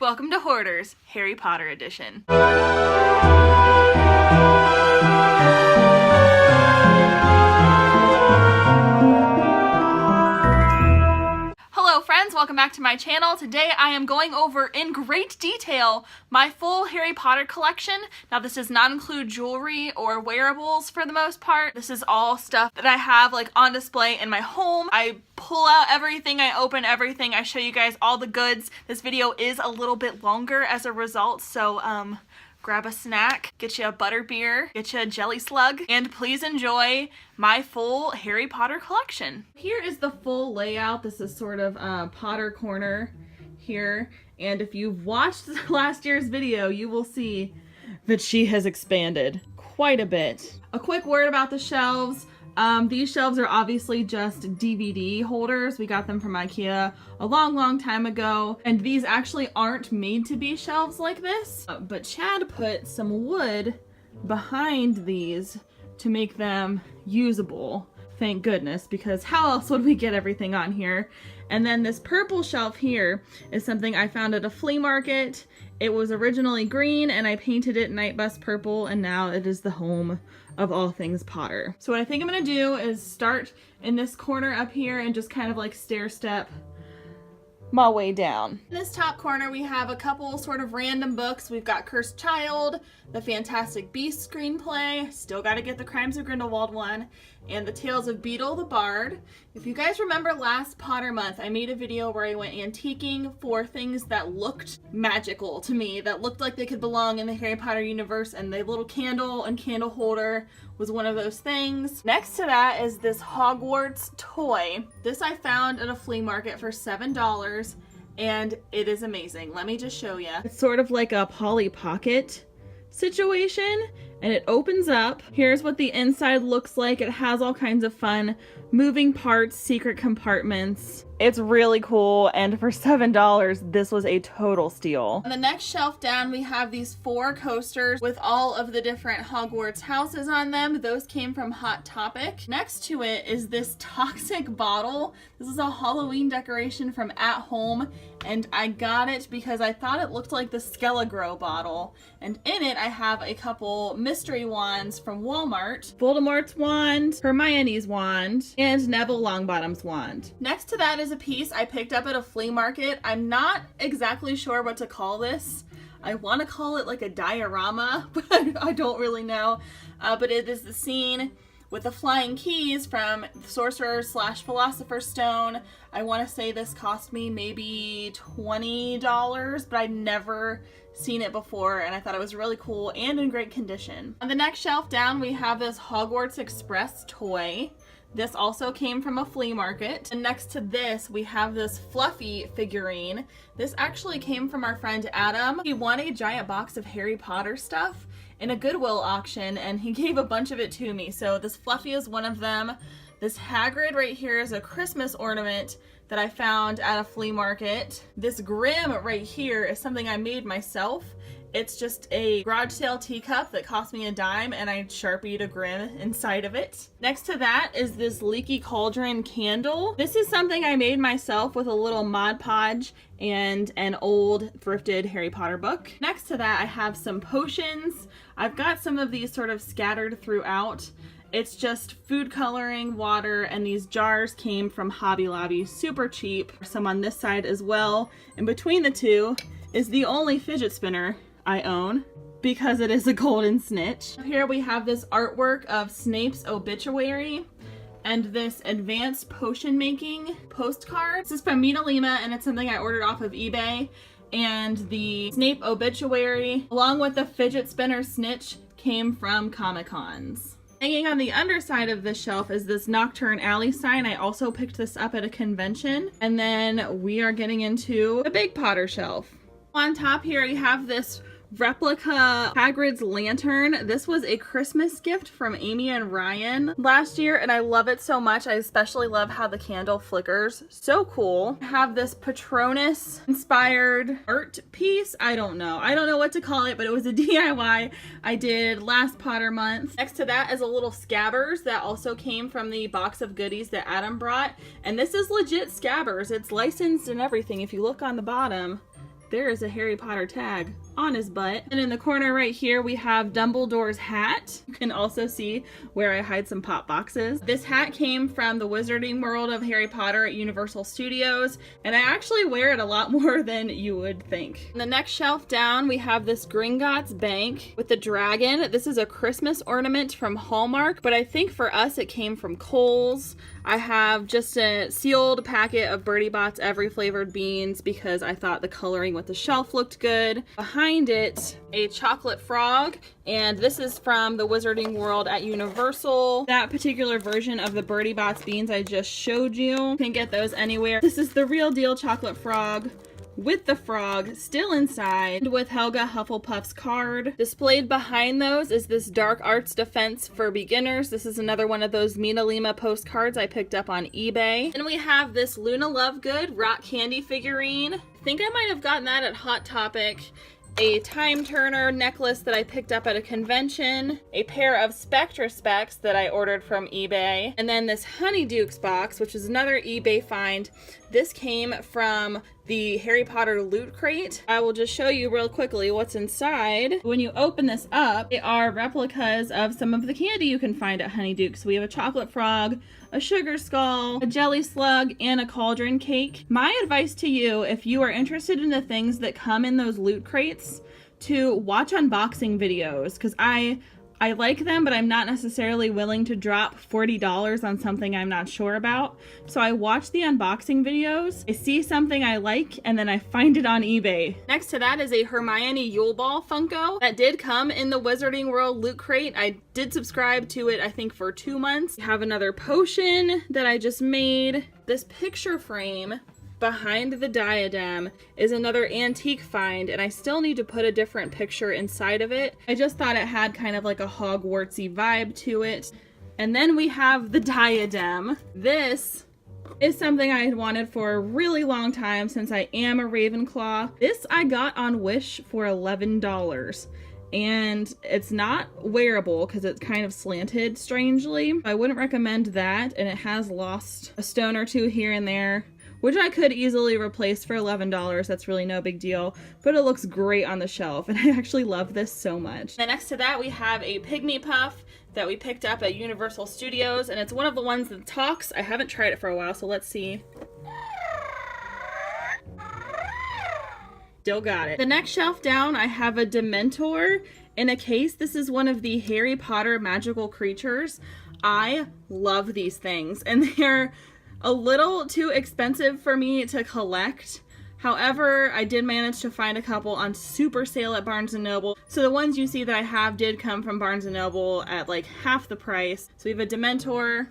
Welcome to Hoarders, Harry Potter edition. Hello friends, welcome back to my channel. Today I am going over in great detail my full Harry Potter collection. Now this does not include jewelry or wearables for the most part. This is all stuff that I have like on display in my home. I pull out everything, I open everything, I show you guys all the goods. This video is a little bit longer as a result, so grab a snack, get you a butterbeer, get you a jelly slug, and please enjoy my full Harry Potter collection. Here is the full layout. This is sort of Potter corner here, and if you've watched last year's video, you will see that she has expanded quite a bit. A quick word about the shelves. These shelves are obviously just DVD holders. We got them from IKEA a long time ago, and these actually aren't made to be shelves like this, but Chad put some wood behind these to make them usable. Thank goodness, because how else would we get everything on here? And then this purple shelf here is something I found at a flea market. It was originally green and I painted it night bus purple, and now it is the home of all things Potter. So what I think I'm gonna do is start in this corner up here and just kind of like stair step my way down. In this top corner we have a couple sort of random books. We've got Cursed Child, the Fantastic Beasts screenplay, still gotta get the Crimes of Grindelwald one, and the Tales of Beedle the Bard. If you guys remember last Potter month, I made a video where I went antiquing for things that looked magical to me, that looked like they could belong in the Harry Potter universe, and the little candle and candle holder was one of those things. Next to that is this Hogwarts toy. This I found at a flea market for $7, and it is amazing. Let me just show you. It's sort of like a Polly Pocket situation, and it opens up. Here's what the inside looks like. It has all kinds of fun moving parts, secret compartments. It's really cool, and for $7, this was a total steal. On the next shelf down, we have these 4 coasters with all of the different Hogwarts houses on them. Those came from Hot Topic. Next to it is this toxic bottle. This is a Halloween decoration from At Home, and I got it because I thought it looked like the Skele-Gro bottle. And in it, I have a couple mystery wands from Walmart. Voldemort's wand, Hermione's wand, and Neville Longbottom's wand. Next to that is a piece I picked up at a flea market. I'm not exactly sure what to call this. I want to call it like a diorama, but I don't really know. But it is the scene with the flying keys from Sorcerer's / Philosopher's Stone. I want to say this cost me maybe $20, but I'd never seen it before, and I thought it was really cool and in great condition. On the next shelf down, we have this Hogwarts Express toy. This also came from a flea market. And next to this, we have this Fluffy figurine. This actually came from our friend Adam. He won a giant box of Harry Potter stuff in a Goodwill auction, and he gave a bunch of it to me. So this Fluffy is one of them. This Hagrid right here is a Christmas ornament that I found at a flea market. This Grim right here is something I made myself. It's just a garage sale teacup that cost me $0.10, and I Sharpied a Grim inside of it. Next to that is this Leaky Cauldron candle. This is something I made myself with a little Mod Podge and an old thrifted Harry Potter book. Next to that, I have some potions. I've got some of these sort of scattered throughout. It's just food coloring, water, and these jars came from Hobby Lobby, super cheap. Some on this side as well. And between the two is the only fidget spinner I own, because it is a golden snitch. Here we have this artwork of Snape's obituary and this advanced potion making postcard. This is from Mina Lima, and it's something I ordered off of eBay. And the Snape obituary, along with the fidget spinner snitch, came from Comic-Cons. Hanging on the underside of this shelf is this Nocturne Alley sign. I also picked this up at a convention. And then we are getting into the Big Potter shelf. On top here, you have this replica Hagrid's lantern. This was a Christmas gift from Amy and Ryan last year, and I love it so much. I especially love how the candle flickers. So cool. I have this Patronus inspired art piece. I don't know what to call it, but it was a DIY I did last Potter month. Next to that is a little Scabbers that also came from the box of goodies that Adam brought, and this is legit Scabbers. It's licensed and everything. If you look on the bottom, there is a Harry Potter tag on his butt. And in the corner right here, we have Dumbledore's hat. You can also see where I hide some pop boxes. This hat came from the Wizarding World of Harry Potter at Universal Studios, and I actually wear it a lot more than you would think. On the next shelf down, we have this Gringotts bank with the dragon. This is a Christmas ornament from Hallmark, but I think for us it came from Kohl's. I have just a sealed packet of Bertie Bott's Every Flavored Beans because I thought the coloring with the shelf looked good. Behind it, a chocolate frog, and this is from the Wizarding World at Universal. That particular version of the Bertie Bott's beans I just showed you. You can get those anywhere. This is the real deal chocolate frog with the frog still inside with Helga Hufflepuff's card. Displayed behind those is this Dark Arts Defense for Beginners. This is another one of those Mina Lima postcards I picked up on eBay. And we have this Luna Lovegood rock candy figurine. I think I might have gotten that at Hot Topic. A Time Turner necklace that I picked up at a convention, a pair of Spectra specs that I ordered from eBay, and then this Honeydukes box, which is another eBay find. This came from the Harry Potter loot crate. I will just show you real quickly what's inside. When you open this up, they are replicas of some of the candy you can find at Honeydukes. We have a chocolate frog, a sugar skull, a jelly slug, and a cauldron cake. My advice to you, if you are interested in the things that come in those loot crates, to watch unboxing videos, because I like them, but I'm not necessarily willing to drop $40 on something I'm not sure about. So I watch the unboxing videos, I see something I like, and then I find it on eBay. Next to that is a Hermione Yule Ball Funko that did come in the Wizarding World loot crate. I did subscribe to it, I think, for 2 months. I have another potion that I just made. This picture frame behind the diadem is another antique find, and I still need to put a different picture inside of it. I just thought it had kind of like a Hogwartsy vibe to it. And then we have the diadem. This is something I had wanted for a really long time since I am a Ravenclaw. This I got on Wish for $11. And it's not wearable because it's kind of slanted strangely. I wouldn't recommend that, and it has lost a stone or two here and there, which I could easily replace for $11. That's really no big deal, but it looks great on the shelf, and I actually love this so much. And next to that, we have a Pygmy Puff that we picked up at Universal Studios, and it's one of the ones that talks. I haven't tried it for a while, so let's see. Still got it. The next shelf down, I have a Dementor in a case. This is one of the Harry Potter magical creatures. I love these things, and they're a little too expensive for me to collect. However, I did manage to find a couple on super sale at Barnes & Noble. So the ones you see that I have did come from Barnes & Noble at like half the price. So we have a Dementor,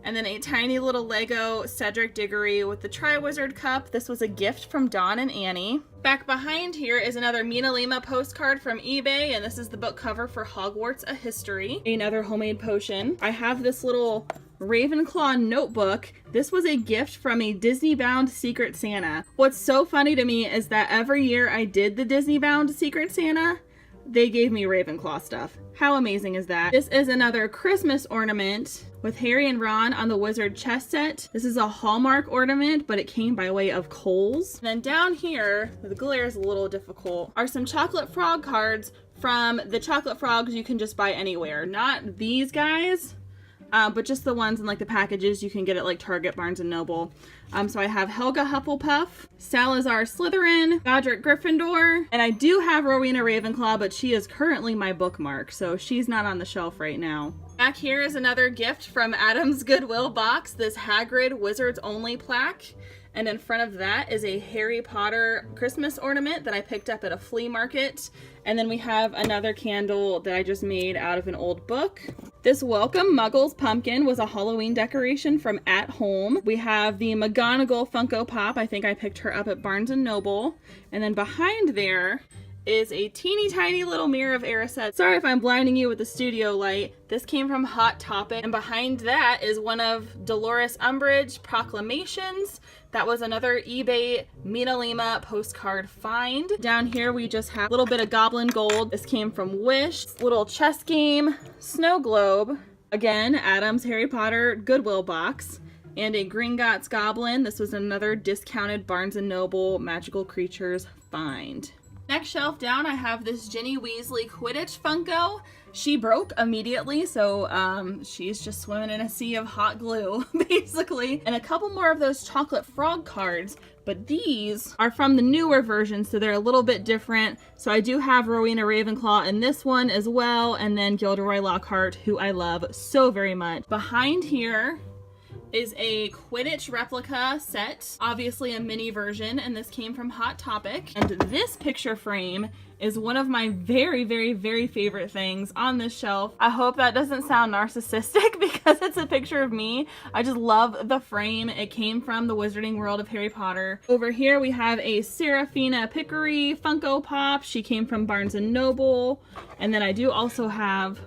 and then a tiny little Lego Cedric Diggory with the Triwizard Cup. This was a gift from Dawn and Annie. Back behind here is another Mina Lima postcard from eBay, and this is the book cover for Hogwarts: A History. Another homemade potion. I have this little Ravenclaw notebook. This was a gift from a Disney-bound Secret Santa. What's so funny to me is that every year I did the Disney-bound Secret Santa, they gave me Ravenclaw stuff. How amazing is that? This is another Christmas ornament with Harry and Ron on the Wizard chess set. This is a Hallmark ornament, but it came by way of Kohl's. And then down here, the glare is a little difficult, are some chocolate frog cards from the chocolate frogs you can just buy anywhere. Not these guys, but just the ones in like the packages you can get at like Target, Barnes & Noble. So I have Helga Hufflepuff, Salazar Slytherin, Godric Gryffindor, and I do have Rowena Ravenclaw, but she is currently my bookmark, so she's not on the shelf right now. Back here is another gift from Adam's Goodwill box, this Hagrid Wizards Only plaque. And in front of that is a Harry Potter Christmas ornament that I picked up at a flea market. And then we have another candle that I just made out of an old book. This Welcome Muggles pumpkin was a Halloween decoration from At Home. We have the McGonagall Funko Pop. I think I picked her up at Barnes & Noble. And then behind there is a teeny tiny little mirror of Erised. Sorry if I'm blinding you with the studio light. This came from Hot Topic. And behind that is one of Dolores Umbridge proclamations. That was another eBay Mina Lima postcard find. Down here we just have a little bit of Goblin Gold. This came from Wish. Little chess game, snow globe. Again, Adam's Harry Potter Goodwill box. And a Gringotts Goblin. This was another discounted Barnes & Noble Magical Creatures find. Next shelf down, I have this Ginny Weasley Quidditch Funko. She broke immediately, so she's just swimming in a sea of hot glue, basically. And a couple more of those chocolate frog cards, but these are from the newer version, so they're a little bit different. So I do have Rowena Ravenclaw in this one as well, and then Gilderoy Lockhart, who I love so very much. Behind here is a Quidditch replica set, obviously a mini version, and this came from Hot Topic. And this picture frame is one of my very, very, very favorite things on this shelf. I hope that doesn't sound narcissistic because it's a picture of me. I just love the frame. It came from the Wizarding World of Harry Potter. Over here we have a Serafina Pickery Funko Pop. She came from Barnes & Noble. And then I do also have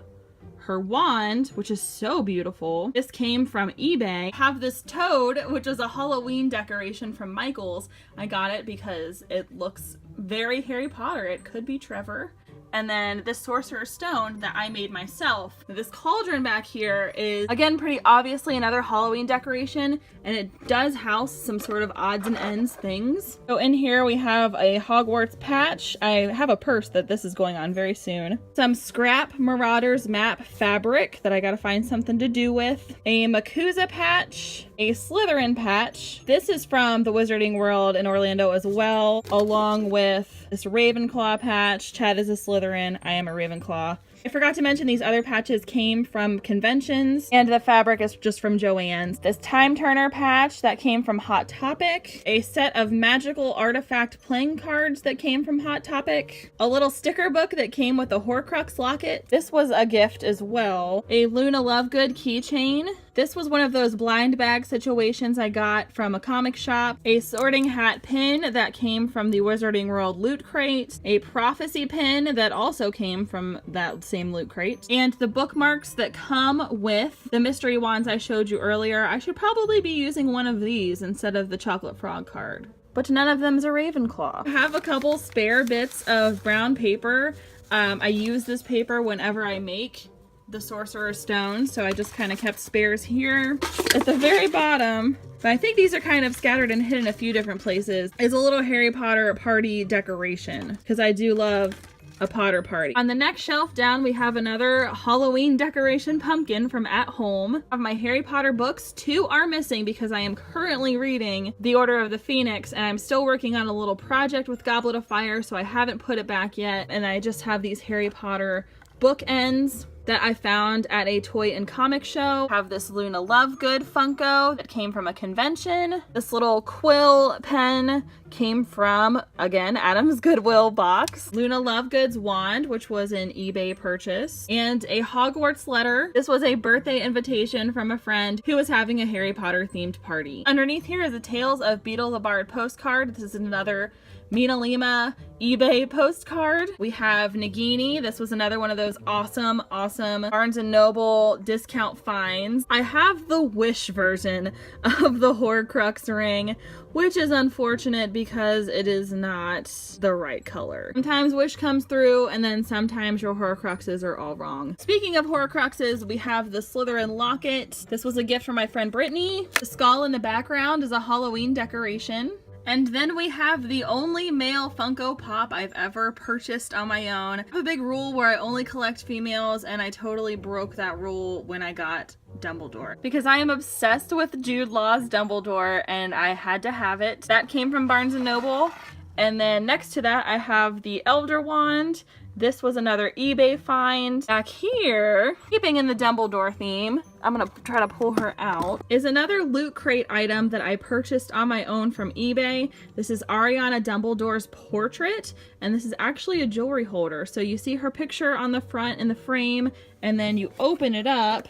her wand, which is so beautiful. This came from eBay. I have this toad, which is a Halloween decoration from Michael's. I got it because it looks very Harry Potter. It could be Trevor. And then this Sorcerer's Stone that I made myself. This cauldron back here is, again, pretty obviously another Halloween decoration, and it does house some sort of odds and ends things. So in here we have a Hogwarts patch. I have a purse that this is going on very soon. Some scrap Marauders map fabric that I gotta find something to do with. A MACUSA patch. A Slytherin patch. This is from the Wizarding World in Orlando as well, along with this Ravenclaw patch. Chad is a Slytherin. I am a Ravenclaw. I forgot to mention these other patches came from conventions, and the fabric is just from Joann's. This Time Turner patch that came from Hot Topic. A set of magical artifact playing cards that came from Hot Topic. A little sticker book that came with a Horcrux locket. This was a gift as well. A Luna Lovegood keychain. This was one of those blind bag situations I got from a comic shop. A Sorting Hat pin that came from the Wizarding World loot crate. A Prophecy pin that also came from that same loot crate. And the bookmarks that come with the mystery wands I showed you earlier. I should probably be using one of these instead of the chocolate frog card. But none of them is a Ravenclaw. I have a couple spare bits of brown paper. I use this paper whenever I make the Sorcerer's Stone, so I just kind of kept spares here. At the very bottom, but I think these are kind of scattered and hidden a few different places, is a little Harry Potter party decoration, because I do love a Potter party. On the next shelf down, we have another Halloween decoration pumpkin from At Home. I have my Harry Potter books. 2 are missing because I am currently reading The Order of the Phoenix, and I'm still working on a little project with Goblet of Fire, so I haven't put it back yet. And I just have these Harry Potter bookends that I found at a toy and comic show. I have this Luna Lovegood Funko that came from a convention. This little quill pen came from, again, Adam's Goodwill box. Luna Lovegood's wand, which was an eBay purchase. And a Hogwarts letter. This was a birthday invitation from a friend who was having a Harry Potter themed party. Underneath here is a Tales of Beetle the Bard postcard. This is another Mina Lima eBay postcard. We have Nagini. This was another one of those awesome Barnes & Noble discount finds. I have the Wish version of the Horcrux ring, which is unfortunate because it is not the right color. Sometimes Wish comes through, and then sometimes your Horcruxes are all wrong. Speaking of Horcruxes, we have the Slytherin locket. This was a gift from my friend Brittany. The skull in the background is a Halloween decoration. And then we have the only male Funko Pop I've ever purchased on my own. I have a big rule where I only collect females, and I totally broke that rule when I got Dumbledore. Because I am obsessed with Jude Law's Dumbledore, and I had to have it. That came from Barnes & Noble. And then next to that, I have the Elder Wand. This was another eBay find. Back here, keeping in the Dumbledore theme, I'm gonna try to pull her out, is another Loot Crate item that I purchased on my own from eBay. This is Ariana Dumbledore's portrait, and this is actually a jewelry holder. So you see her picture on the front in the frame, and then you open it up.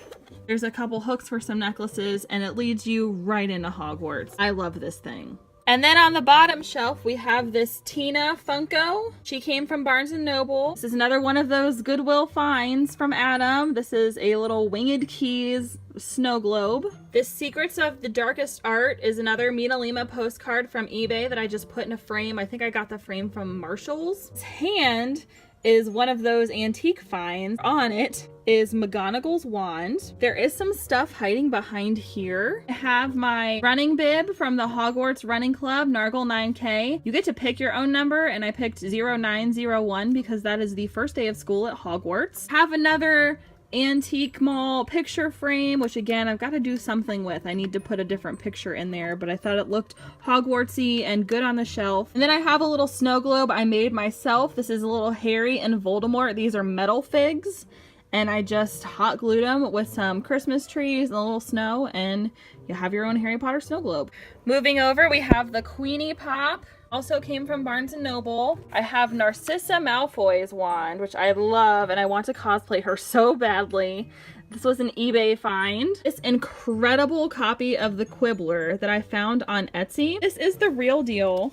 There's a couple hooks for some necklaces, and it leads you right into Hogwarts. I love this thing. And then on the bottom shelf, we have this Tina Funko. She came from Barnes & Noble. This is another one of those Goodwill finds from Adam. This is a little Winged Keys snow globe. This Secrets of the Darkest Art is another Mina Lima postcard from eBay that I just put in a frame. I think I got the frame from Marshall's. This hand is one of those antique finds. On it is McGonagall's wand. There is some stuff hiding behind here. I have my running bib from the Hogwarts Running Club, Nargle 9K. You get to pick your own number, and I picked 0901 because that is the first day of school at Hogwarts. Have another antique mall picture frame, which again I've got to do something with. I need to put a different picture in there, but I thought it looked Hogwartsy and good on the shelf. And then I have a little snow globe I made myself. This is a little Harry and Voldemort. These are metal figs, and I just hot glued them with some Christmas trees and a little snow, and you have your own Harry Potter snow globe. Moving over, we have the Queenie Pop. Also came from Barnes & Noble. I have Narcissa Malfoy's wand, which I love, and I want to cosplay her so badly. This was an eBay find. This incredible copy of the Quibbler that I found on Etsy. This is the real deal.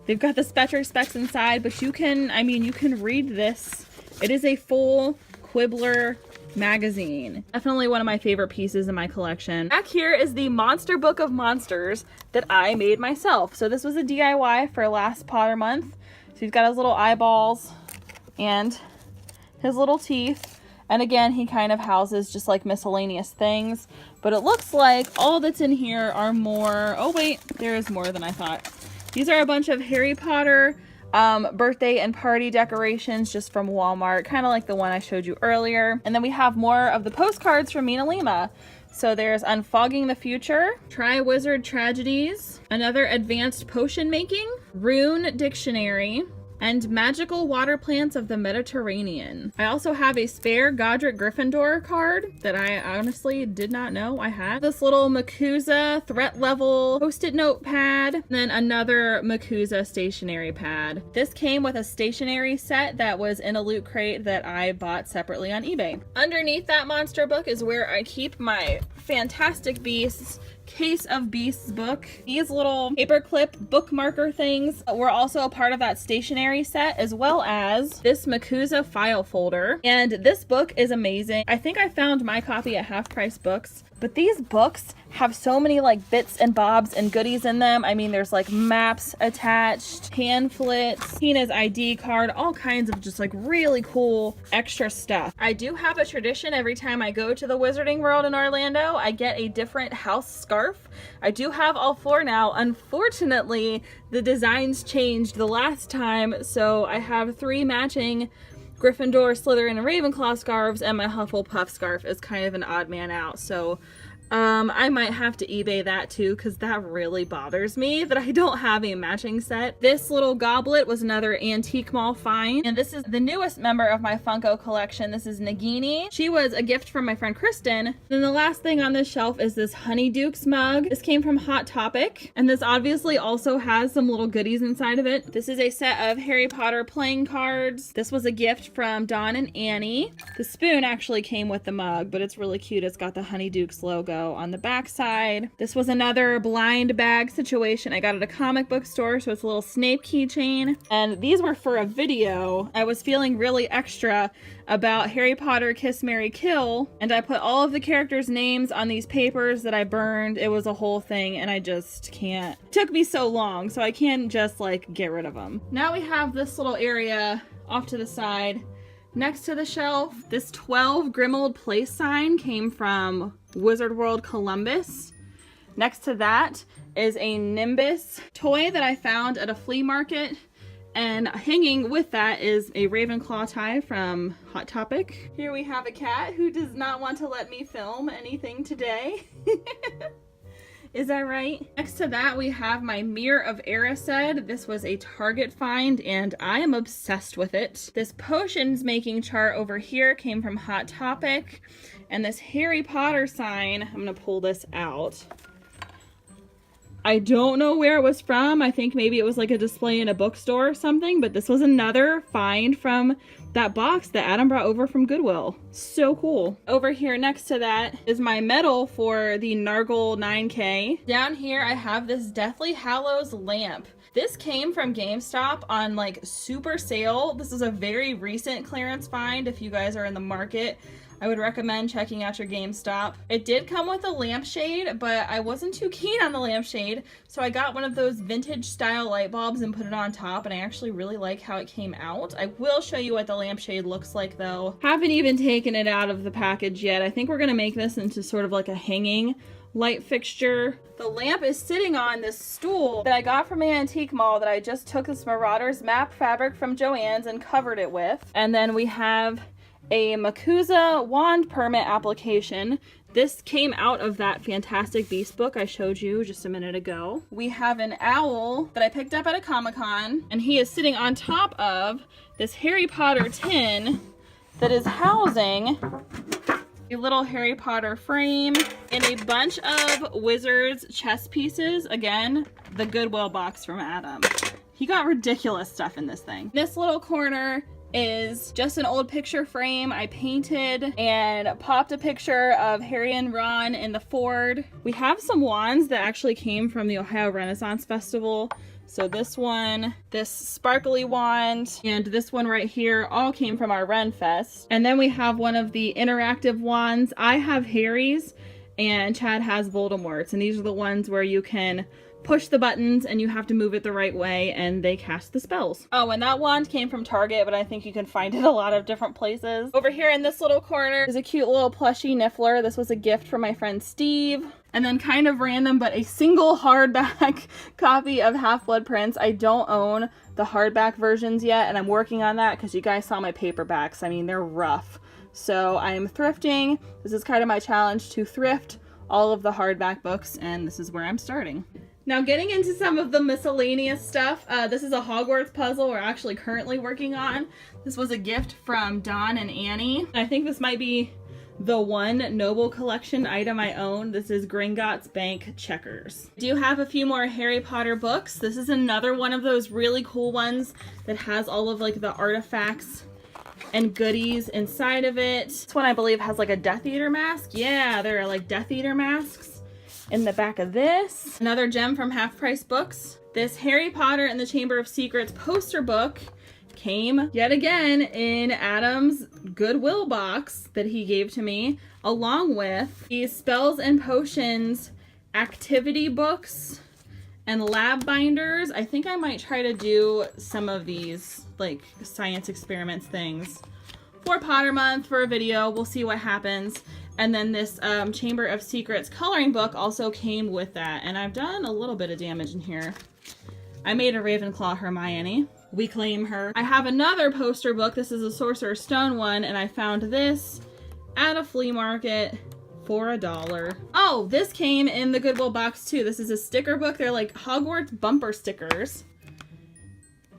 They've got the Spectre specs inside, but you can read this. It is a full Quibbler magazine. Definitely one of my favorite pieces in my collection. Back here is the Monster Book of Monsters that I made myself. So this was a DIY for last Potter month. So he's got his little eyeballs and his little teeth. And again, he kind of houses just like miscellaneous things. But it looks like all that's in here are more... Oh wait, there is more than I thought. These are a bunch of Harry Potter birthday and party decorations just from Walmart, kind of like the one I showed you earlier. And then we have more of the postcards from Mina Lima. So there's Unfogging the Future, Tri-Wizard Tragedies, another Advanced Potion Making, Rune Dictionary, and Magical Water Plants of the Mediterranean. I also have a spare Godric Gryffindor card that I honestly did not know I had. This little MACUSA threat level post-it note pad, and then another MACUSA stationery pad. This came with a stationery set that was in a loot crate that I bought separately on eBay. Underneath that monster book is where I keep my Fantastic Beasts Case of Beasts book. These little paperclip bookmarker things were also a part of that stationery set, as well as this MACUSA file folder. And this book is amazing. I think I found my copy at Half Price Books, but these books have so many like bits and bobs and goodies in them. I mean, there's like maps attached, pamphlets, Tina's ID card, all kinds of just like really cool extra stuff. I do have a tradition every time I go to the Wizarding World in Orlando, I get a different house scarf. I do have all four now. Unfortunately, the designs changed the last time, so I have 3 matching Gryffindor, Slytherin, and Ravenclaw scarves, and my Hufflepuff scarf is kind of an odd man out, so I might have to eBay that too, because that really bothers me that I don't have a matching set. This little goblet was another antique mall find, and this is the newest member of my Funko collection. This is Nagini. She was a gift from my friend Kristen. Then the last thing on this shelf is this Honeydukes mug. This came from Hot Topic, and this obviously also has some little goodies inside of it. This is a set of Harry Potter playing cards. This was a gift from Dawn and Annie. The spoon actually came with the mug, but it's really cute. It's got the Honeydukes logo on the back side. This was another blind bag situation. I got it at a comic book store, so it's a little Snape keychain. And these were for a video. I was feeling really extra about Harry Potter Kiss, Marry, Kill, and I put all of the characters' names on these papers that I burned. It was a whole thing, and I just can't. It took me so long, so I can't just like get rid of them. Now we have this little area off to the side. Next to the shelf, this 12 Grimold Place sign came from Wizard World Columbus. Next to that is a Nimbus toy that I found at a flea market. And hanging with that is a Ravenclaw tie from Hot Topic. Here we have a cat who does not want to let me film anything today. Is that right? Next to that, we have my Mirror of Erised. This was a Target find, and I am obsessed with it. This potions making chart over here came from Hot Topic. And this Harry Potter sign, I'm gonna pull this out. I don't know where it was from. I think maybe it was like a display in a bookstore or something, but this was another find from that box that Adam brought over from Goodwill. So cool. Over here next to that is my medal for the Nargle 9K. Down here I have this Deathly Hallows lamp This came from GameStop on like super sale. This is a very recent clearance find. If you guys are in the market, I would recommend checking out your GameStop. It did come with a lampshade, but I wasn't too keen on the lampshade, so I got one of those vintage style light bulbs and put it on top, and I actually really like how it came out. I will show you what the lampshade looks like though. Haven't even taken it out of the package yet. I think we're gonna make this into sort of like a hanging light fixture. The lamp is sitting on this stool that I got from an antique mall that I just took this Marauders map fabric from Joann's and covered it with. And then we have a Makuza wand permit application. This came out of that Fantastic Beast book I showed you just a minute ago. We have an owl that I picked up at a Comic-Con, and he is sitting on top of this Harry Potter tin that is housing a little Harry Potter frame and a bunch of Wizards chess pieces. Again, the Goodwill box from Adam. He got ridiculous stuff in this thing. This little corner is just an old picture frame I painted and popped a picture of Harry and Ron in the Ford. We have some wands that actually came from the Ohio Renaissance Festival. So this one, this sparkly wand, and this one right here all came from our Ren Fest. And then we have one of the interactive wands. I have Harry's and Chad has Voldemort's, and these are the ones where you can push the buttons and you have to move it the right way and they cast the spells. Oh, and that wand came from Target, but I think you can find it a lot of different places. Over here in this little corner is a cute little plushy Niffler. This was a gift from my friend Steve. And then kind of random, but a single hardback copy of Half-Blood Prince. I don't own the hardback versions yet, and I'm working on that because you guys saw my paperbacks. I mean, they're rough. So I am thrifting. This is kind of my challenge, to thrift all of the hardback books, and this is where I'm starting. Now getting into some of the miscellaneous stuff, this is a Hogwarts puzzle we're actually currently working on. This was a gift from Don and Annie. I think this might be the one Noble Collection item I own. This is Gringotts Bank Checkers. I do have a few more Harry Potter books. This is another one of those really cool ones that has all of like the artifacts and goodies inside of it. This one I believe has like a Death Eater mask. Yeah, there are like Death Eater masks in the back of this. Another gem from Half Price Books. This Harry Potter and the Chamber of Secrets poster book came yet again in Adam's Goodwill box that he gave to me, along with these Spells and Potions activity books and lab binders. I think I might try to do some of these like science experiments things for Potter Month for a video. We'll see what happens. And then this Chamber of Secrets coloring book also came with that. And I've done a little bit of damage in here. I made a Ravenclaw Hermione. We claim her. I have another poster book. This is a Sorcerer's Stone one, and I found this at a flea market for $1. Oh, this came in the Goodwill box too. This is a sticker book. They're like Hogwarts bumper stickers.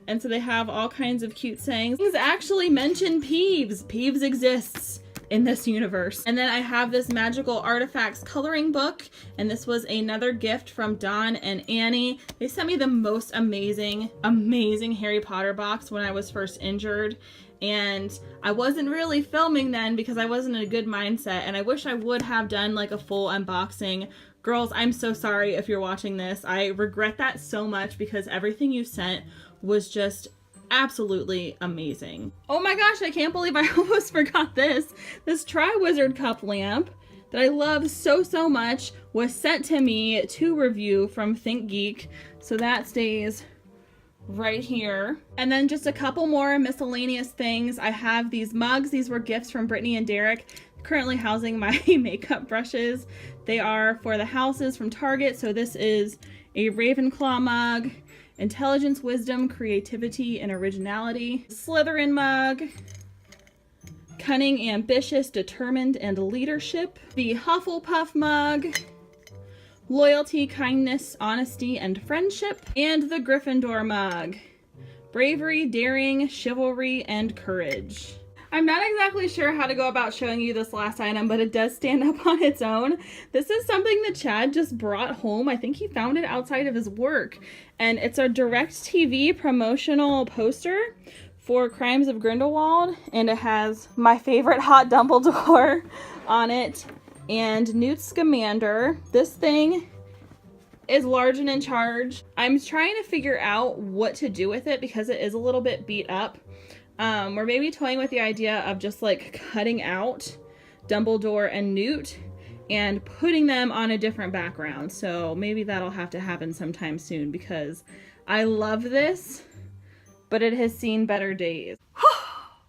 And so they have all kinds of cute sayings. Things actually mention Peeves. Peeves exists in this universe. And then I have this Magical Artifacts coloring book, and this was another gift from Don and Annie. They sent me the most amazing Harry Potter box when I was first injured, and I wasn't really filming then because I wasn't in a good mindset, and I wish I would have done like a full unboxing. Girls, I'm so sorry if you're watching this. I regret that so much because everything you sent was just absolutely amazing. Oh my gosh, I can't believe I almost forgot this. This Triwizard Cup lamp that I love so much was sent to me to review from Think Geek. So that stays right here. And then just a couple more miscellaneous things. I have these mugs. These were gifts from Brittany and Derek, currently housing my makeup brushes. They are for the houses from Target. So this is a Ravenclaw mug. Intelligence, wisdom, creativity, and originality. Slytherin mug. Cunning, ambitious, determined, and leadership. The Hufflepuff mug. Loyalty, kindness, honesty, and friendship. And the Gryffindor mug. Bravery, daring, chivalry, and courage. I'm not exactly sure how to go about showing you this last item, but it does stand up on its own. This is something that Chad just brought home. I think he found it outside of his work. And it's a DirecTV promotional poster for Crimes of Grindelwald. And it has my favorite Hot Dumbledore on it and Newt Scamander. This thing is large and in charge. I'm trying to figure out what to do with it because it is a little bit beat up. We're maybe toying with the idea of just like cutting out Dumbledore and Newt and putting them on a different background. So maybe that'll have to happen sometime soon because I love this, but it has seen better days.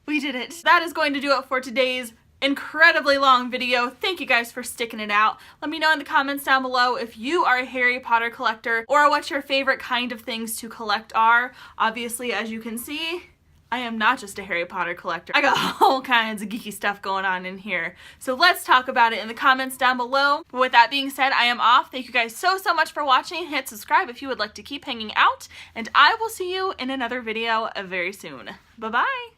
We did it. That is going to do it for today's incredibly long video. Thank you guys for sticking it out. Let me know in the comments down below if you are a Harry Potter collector or what your favorite kind of things to collect are. Obviously, as you can see, I am not just a Harry Potter collector. I got all kinds of geeky stuff going on in here. So let's talk about it in the comments down below. But with that being said, I am off. Thank you guys so much for watching. Hit subscribe if you would like to keep hanging out. And I will see you in another video very soon. Bye-bye.